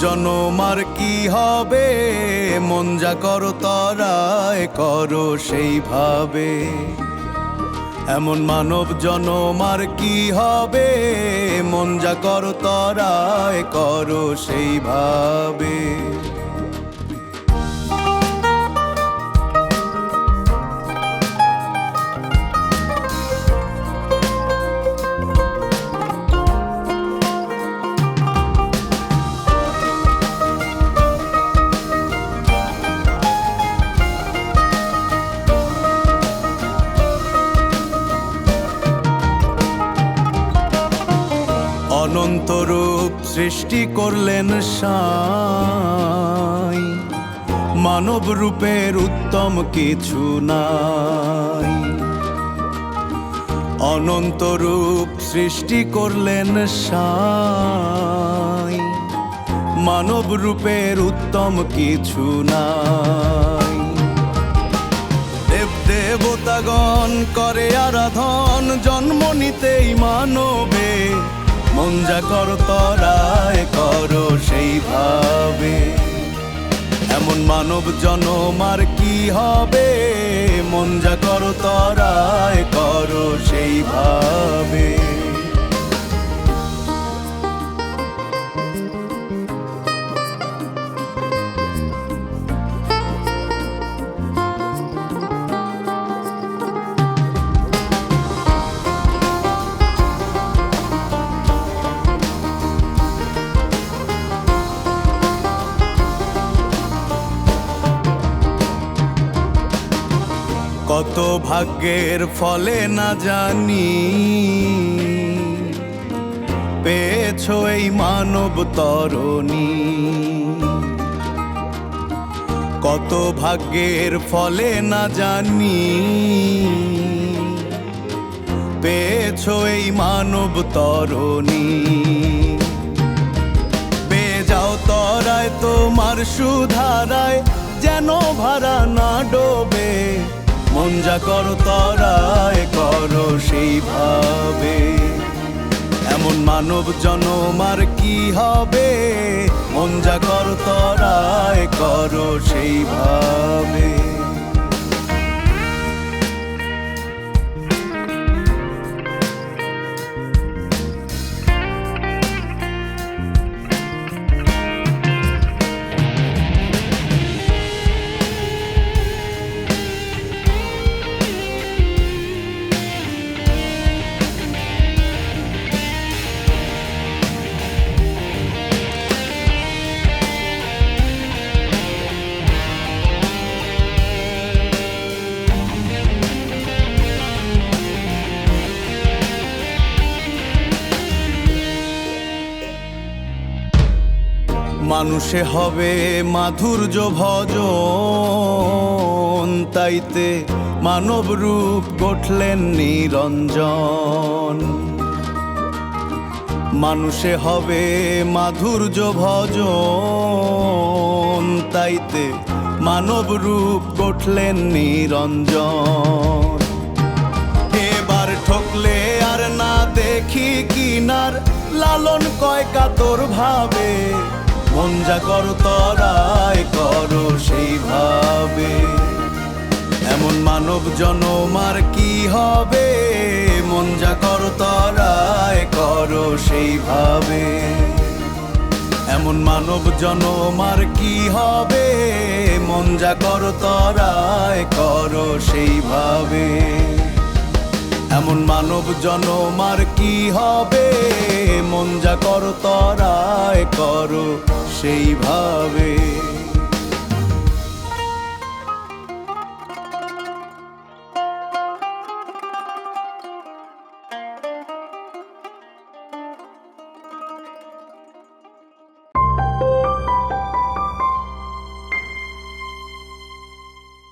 জনম আর কি হবে, মন যা করো তরায় করো সেইভাবে। এমন মানব জনম আর কি হবে, মন যা করো তরায় করো সেইভাবে। অনন্ত রূপ সৃষ্টি করলেন সাঁই, মানব রূপের উত্তম কিছু নাই। অনন্ত রূপ সৃষ্টি করলেন সাঁই, মানব রূপের উত্তম কিছু নাই। দেব দেবতাগণ করে আরাধন, জন্ম নিতেই মানবে, মন যা করো তরায় করো সেইভাবে। এমন মানব জনম আর কি হবে, মন যা করো তরায় করো সেইভাবে। কত ভাগ্যের ফলে না জানি, পেয়েছো এই মানব তরণী। কত ভাগ্যের ফলে না জানি, পেয়েছো এই মানব তরণী। পেয়ে যাও তরায় তোমার সুধারায়, যেন ভাড়া না ডোবে, মন যা করো তরায় করো সেইভাবে। এমন মানব জনম আর কি হবে, মন যা করো তরায় করো সেইভাবে। মানুষে হবে মাধুর্য ভজন, তাইতে মানব রূপ গঠলেন নিরঞ্জন। মানুষে হবে মাধুর্য ভজন, তাইতে মানব রূপ গঠলেন নিরঞ্জন। এবার ঠকলে আর না দেখি কিনার, লালন কয় কাতর ভাবে, মন যা করো তরায় করো সেইভাবে। এমন মানব জনম আর কি হবে, মন যা করো তরায় করো সেইভাবে। এমন মানব জনম আর কি হবে, মন যা করো তরায় করো সেইভাবে। এমন মানব জনম আর কি হবে, মন যা করো তরায় করো সেইভাবে।